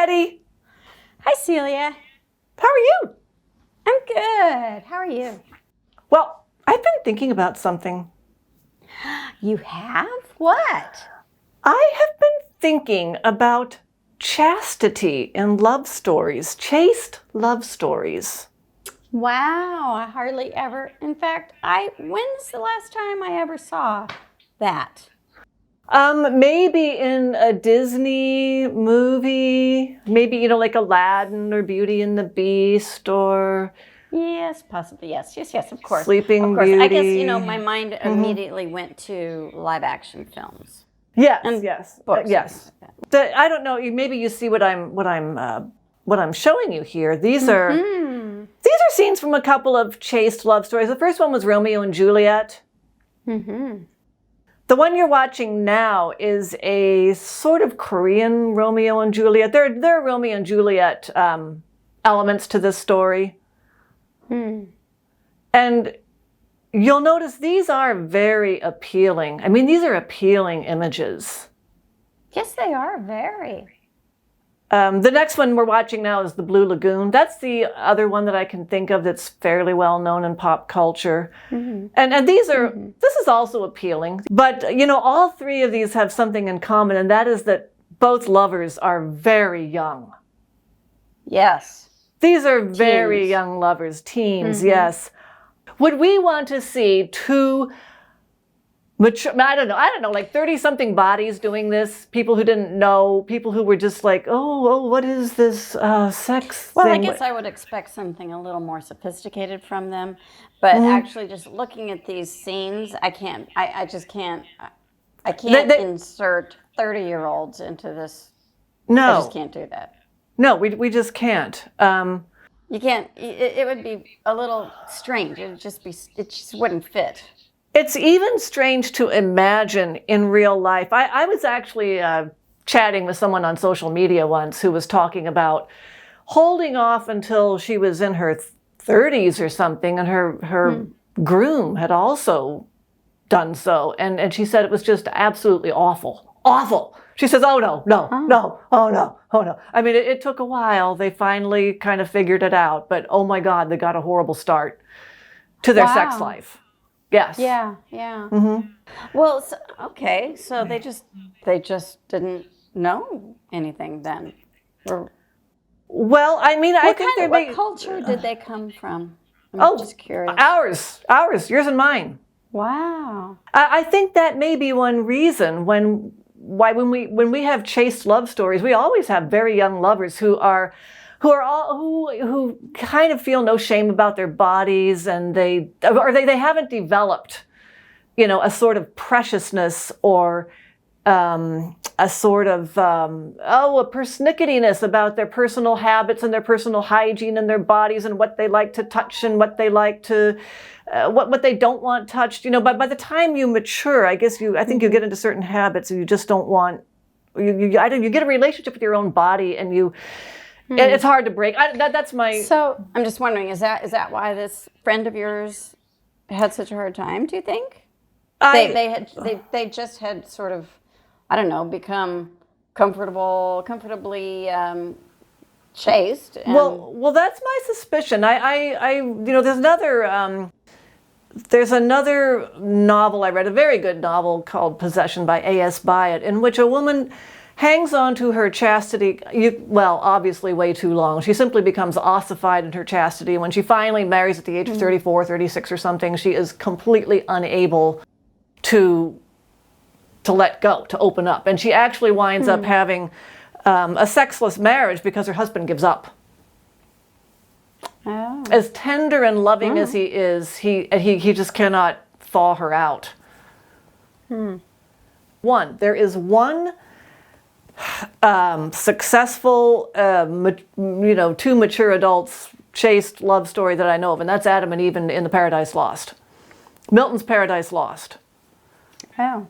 Betty. Hi, Celia. How are you? I'm good. How are you? Well, I've been thinking about something. You have? What? I have been thinking about chastity in love stories, chaste love stories. Wow, I hardly ever. In fact, when's the last time I ever saw that? Maybe in a Disney movie, maybe, like Aladdin or Beauty and the Beast or Yes, possibly. Yes, of course. Sleeping Of course. Beauty. I guess, my mind immediately went to live action films. Yes, And yes, books, yes. like that. I don't know. Maybe you see what I'm showing you here. These are scenes from a couple of chaste love stories. The first one was Romeo and Juliet. Mm-hmm. The one you're watching now is a sort of Korean Romeo and Juliet. There are Romeo and Juliet elements to this story. And you'll notice these are very appealing. I mean, these are appealing images. Yes, they are very. The next one we're watching now is The Blue Lagoon. That's the other one that I can think of that's fairly well known in pop culture. And these are, this is also appealing. But, all three of these have something in common, and that is that both lovers are very young. Yes. These are very Teens. young lovers, teens, yes. Would we want to see two mature, I don't know, like 30-something bodies doing this? People who didn't know, people who were just like, oh, what is this sex Well, thing? I guess I would expect something a little more sophisticated from them. But actually just looking at these scenes, I can't insert 30-year-olds into this. No. I just can't do that. No, we just can't. You can't, it would be a little strange. It just wouldn't fit. It's even strange to imagine in real life. I was actually chatting with someone on social media once who was talking about holding off until she was in her 30s or something, and her groom had also done so. And she said it was just absolutely awful. Awful. She says, oh no. I mean, it took a while. They finally kind of figured it out. But oh my God, they got a horrible start to their sex life. Yes. Yeah. Well, so they just didn't know anything then. Well, I mean, I think what culture did they come from? I'm just curious. Ours, yours and mine. Wow. I think that may be one reason when we have chaste love stories, we always have very young lovers who kind of feel no shame about their bodies, and they haven't developed, a sort of preciousness or a sort of a persnicketyness about their personal habits and their personal hygiene and their bodies and what they like to touch and what they like to what they don't want touched. But by the time you mature, I think you get into certain habits and you just don't want you get a relationship with your own body, and it's hard to break. That's my. So I'm just wondering, is that why this friend of yours had such a hard time? Do you think they just had sort of, I don't know, become comfortably chaste? Well, that's my suspicion. There's another novel I read, a very good novel called Possession by A.S. Byatt, in which a woman hangs on to her chastity, obviously way too long. She simply becomes ossified in her chastity. When she finally marries at the age of 34, 36 or something, she is completely unable to let go, to open up. And she actually winds up having a sexless marriage because her husband gives up. Oh. As tender and loving as he is, he just cannot thaw her out. There is one successful, two mature adults chaste love story that I know of, and that's Adam and Eve in the Paradise Lost. Milton's Paradise Lost. Oh.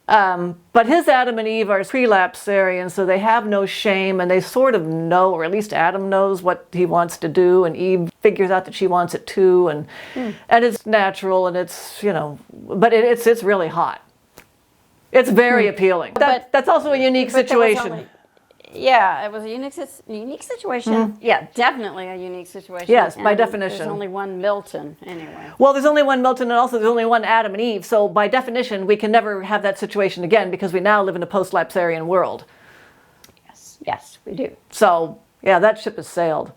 But his Adam and Eve are prelapsarians, so they have no shame, and they sort of know, or at least Adam knows what he wants to do, and Eve figures out that she wants it too, and it's natural, and it's, but it's really hot. It's very appealing. That's also a unique situation. Yeah, it was a unique situation. Yeah, definitely a unique situation. Yes, by And definition. There's only one Milton, anyway. Well, there's only one Milton, and also there's only one Adam and Eve. So by definition, we can never have that situation again because we now live in a post-lapsarian world. Yes, we do. So yeah, that ship has sailed.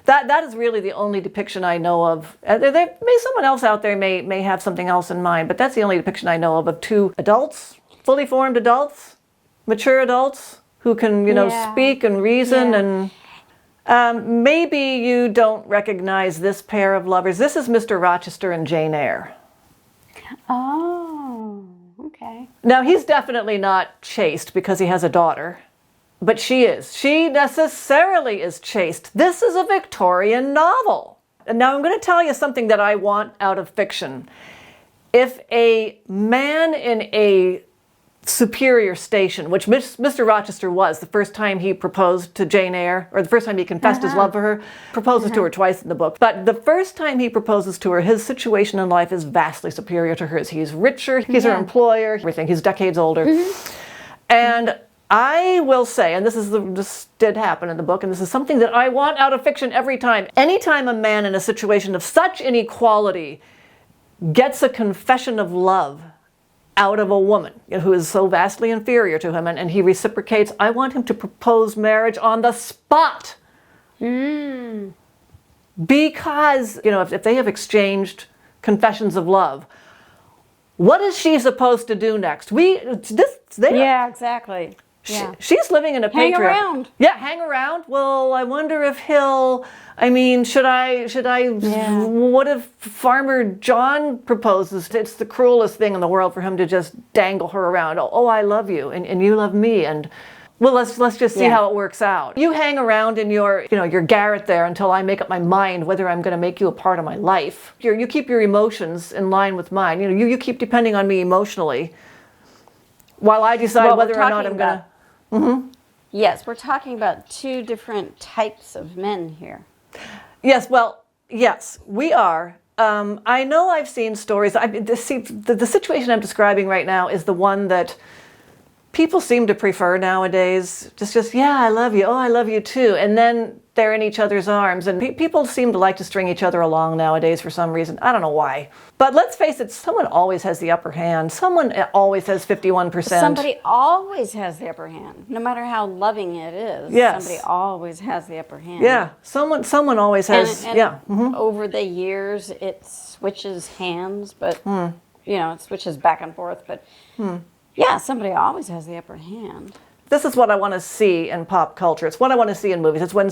That is really the only depiction I know of. Someone else out there may have something else in mind, but that's the only depiction I know of two adults, fully formed adults, mature adults who can, speak and reason. And maybe you don't recognize this pair of lovers. This is Mr. Rochester and Jane Eyre. Oh, okay. Now, he's definitely not chaste because he has a daughter. But she is. She necessarily is chaste. This is a Victorian novel. And now I'm going to tell you something that I want out of fiction. If a man in a superior station, which Mr. Rochester was the first time he proposed to Jane Eyre, or the first time he confessed his love for her, proposes to her twice in the book. But the first time he proposes to her, his situation in life is vastly superior to hers. He's richer, he's her employer, everything. He's decades older. And I will say, and this did happen in the book, and this is something that I want out of fiction every time. Anytime a man in a situation of such inequality gets a confession of love out of a woman who is so vastly inferior to him, and he reciprocates, I want him to propose marriage on the spot. Because, if they have exchanged confessions of love, what is she supposed to do next? Yeah, exactly. Yeah. She's living in a hang patriarchy. around. Yeah, hang around. Well, I wonder if should I, what if Farmer John proposes? It's the cruelest thing in the world for him to just dangle her around. Oh, I love you, and you love me, and well, let's just see how it works out. You hang around in your garret there until I make up my mind whether I'm going to make you a part of my life. You keep your emotions in line with mine. You keep depending on me emotionally, while I decide whether or not I'm going to. Yes, we're talking about two different types of men here. Yes, well, yes, we are. I know I've seen stories. The situation I'm describing right now is the one that people seem to prefer nowadays. Just yeah, I love you. Oh, I love you too. And then they're in each other's arms. And people seem to like to string each other along nowadays for some reason. I don't know why. But let's face it, someone always has the upper hand. Someone always has 51%. Somebody always has the upper hand, no matter how loving it is. Yes. Somebody always has the upper hand. Yeah, someone always has. Over the years, it switches hands, but it switches back and forth. But yeah, somebody always has the upper hand. This is what I want to see in pop culture. It's what I want to see in movies. It's when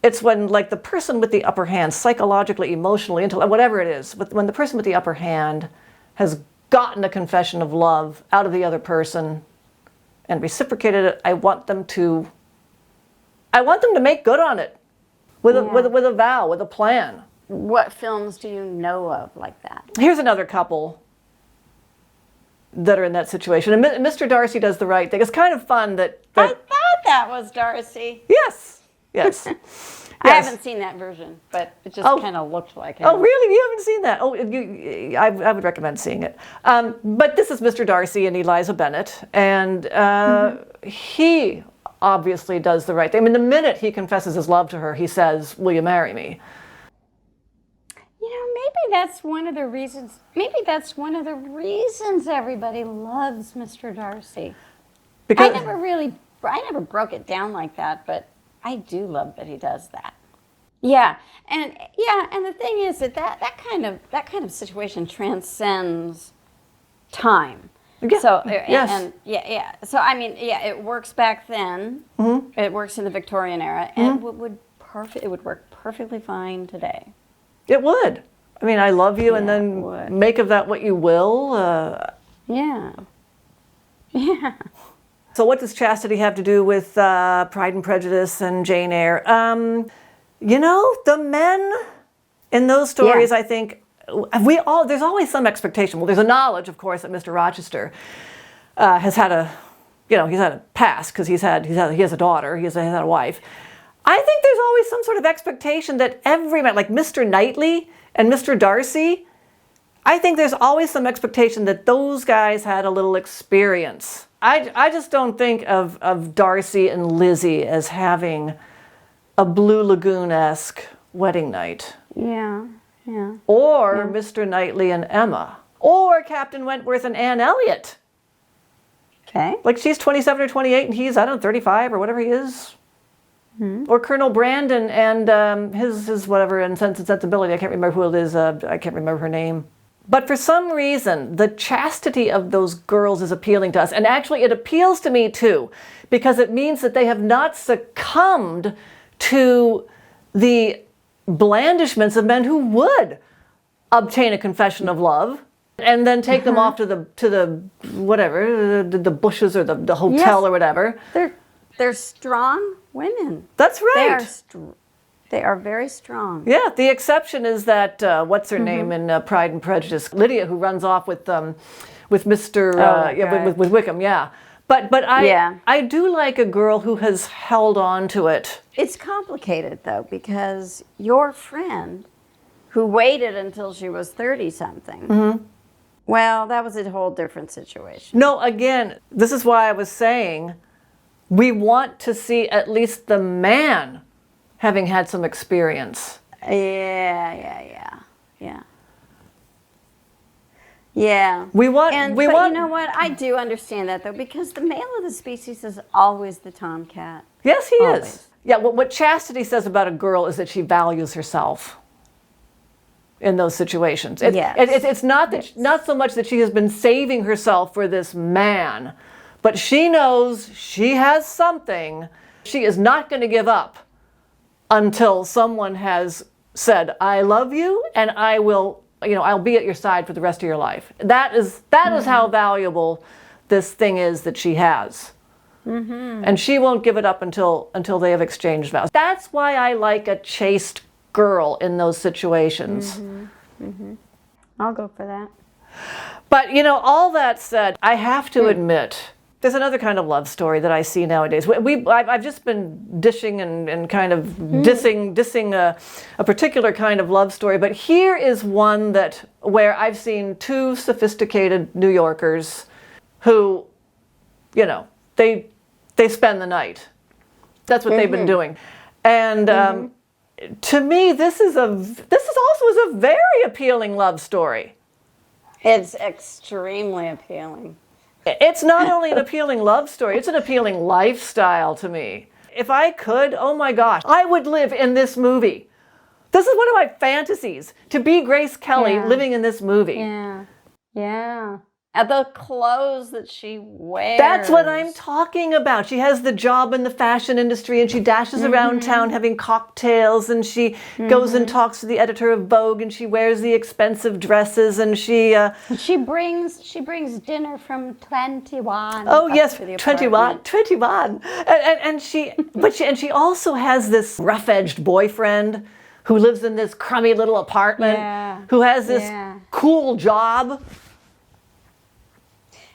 it's when the person with the upper hand, psychologically, emotionally, whatever it is, when the person with the upper hand has gotten a confession of love out of the other person and reciprocated it, I want them to make good on it with a vow, with a plan. What films do you know of like that? Here's another couple that are in that situation. And Mr. Darcy does the right thing. It's kind of fun that I thought that was Darcy. Yes. I haven't seen that version, but it just kind of looked like it. Oh, really? You haven't seen that? Oh, I would recommend seeing it. But this is Mr. Darcy and Eliza Bennet, and he obviously does the right thing. I mean, the minute he confesses his love to her, he says, "Will you marry me?" Maybe that's one of the reasons. Maybe that's one of the reasons everybody loves Mr. Darcy. Because I never broke it down like that, but I do love that he does that. Yeah, and the thing is that kind of situation transcends time. Yeah. So yes. So I mean, it works back then. It works in the Victorian era, and it would work perfectly fine today. It would. I mean, I love you, and then make of that what you will. Yeah. So what does chastity have to do with Pride and Prejudice and Jane Eyre? The men in those stories, I think, there's always some expectation. Well, there's a knowledge, of course, that Mr. Rochester has had he's had a past because he has a daughter, he has had a wife. I think there's always some sort of expectation that every man, like Mr. Knightley and Mr. Darcy, I think there's always some expectation that those guys had a little experience. I just don't think of Darcy and Lizzie as having a Blue Lagoon-esque wedding night. Yeah, yeah. Or Mr. Knightley and Emma. Or Captain Wentworth and Anne Elliot. Okay. Like she's 27 or 28 and he's, I don't know, 35 or whatever he is. Or Colonel Brandon and his whatever in Sense and Sensibility. I can't remember who it is. I can't remember her name. But for some reason, the chastity of those girls is appealing to us. And actually, it appeals to me too, because it means that they have not succumbed to the blandishments of men who would obtain a confession of love and then take them off to the whatever, the bushes or the hotel or whatever. They're strong women. That's right. They are very strong. Yeah, the exception is that, what's her name in Pride and Prejudice? Lydia, who runs off with Mr. with Wickham, yeah. But I do like a girl who has held on to it. It's complicated, though, because your friend, who waited until she was 30-something, well, that was a whole different situation. No, again, this is why I was saying we want to see at least the man having had some experience. Yeah. We want. But you know what? I do understand that, though, because the male of the species is always the tomcat. Yes, he Always. is. Yeah, what Chastity says about a girl is that she values herself in those situations. It's not that not so much that she has been saving herself for this man, but she knows she has something. She is not going to give up until someone has said, I love you, and I will, I'll be at your side for the rest of your life. That is how valuable this thing is that she has. And she won't give it up until they have exchanged vows. That's why I like a chaste girl in those situations. I'll go for that. But, all that said, I have to admit, there's another kind of love story that I see nowadays. I've just been dishing and kind of dissing a particular kind of love story. But here is one where I've seen two sophisticated New Yorkers who, they spend the night. That's what they've been doing. And to me, this is also a very appealing love story. It's extremely appealing. It's not only an appealing love story, it's an appealing lifestyle to me. If I could, oh my gosh, I would live in this movie. This is one of my fantasies, to be Grace Kelly living in this movie. Yeah. And the clothes that she wears. That's what I'm talking about. She has the job in the fashion industry and she dashes around town having cocktails and she goes and talks to the editor of Vogue and she wears the expensive dresses and she brings dinner from 21. Oh yes, 21. And she also has this rough-edged boyfriend who lives in this crummy little apartment, who has this cool job.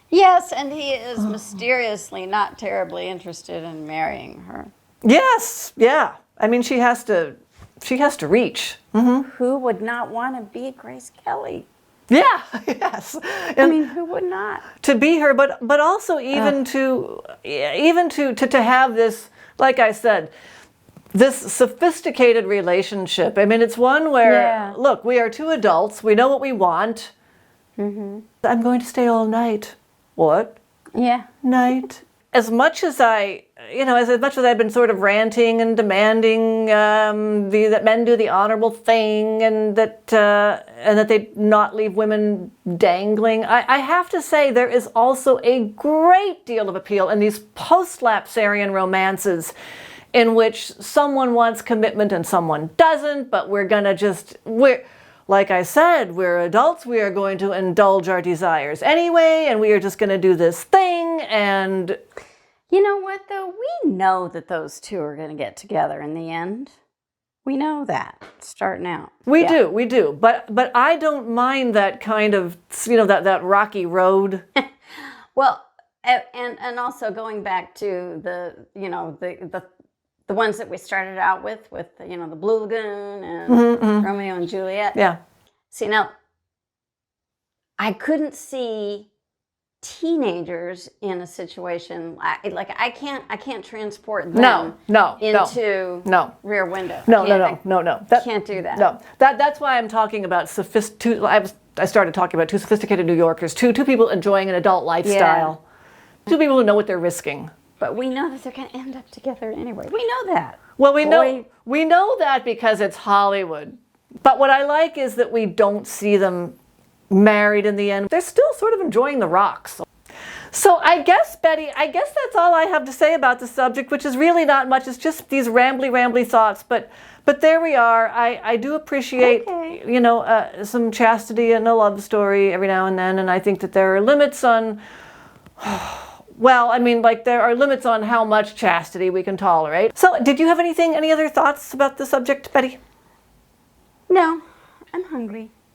Yes, and he is mysteriously not terribly interested in marrying her. Yes, yeah. I mean, she has to reach. Who would not want to be Grace Kelly? Yeah, yes. I mean, who would not? To be her, but also even to have this, like I said, this sophisticated relationship. I mean, it's one where, look, we are two adults. We know what we want. I'm going to stay all night. What? Yeah. Night. As much as I've been sort of ranting and demanding that men do the honorable thing and that they not leave women dangling, I have to say there is also a great deal of appeal in these post-lapsarian romances in which someone wants commitment and someone doesn't, but like I said, we're adults, we are going to indulge our desires anyway, and we are just going to do this thing, and... You know what, though? We know that those two are going to get together in the end. We know that, starting out. We do. But I don't mind that kind of, that rocky road. Well, and also going back to the ones that we started out with the Blue Lagoon and Romeo and Juliet. Yeah. See, now, I couldn't see teenagers in a situation like I can't transport them into Rear Window. Can't do that. No, that's why I'm talking about I started talking about two sophisticated New Yorkers, two people enjoying an adult lifestyle, two people who know what they're risking. But we know that they're going to end up together anyway. We know that. Well, we know that because it's Hollywood. But what I like is that we don't see them married in the end. They're still sort of enjoying the rocks. So I guess, Betty, that's all I have to say about the subject, which is really not much. It's just these rambly thoughts. But there we are. I do appreciate, some chastity and a love story every now and then. And I think that there are limits on, there are limits on how much chastity we can tolerate. So did you have any other thoughts about the subject, Betty? No, I'm hungry.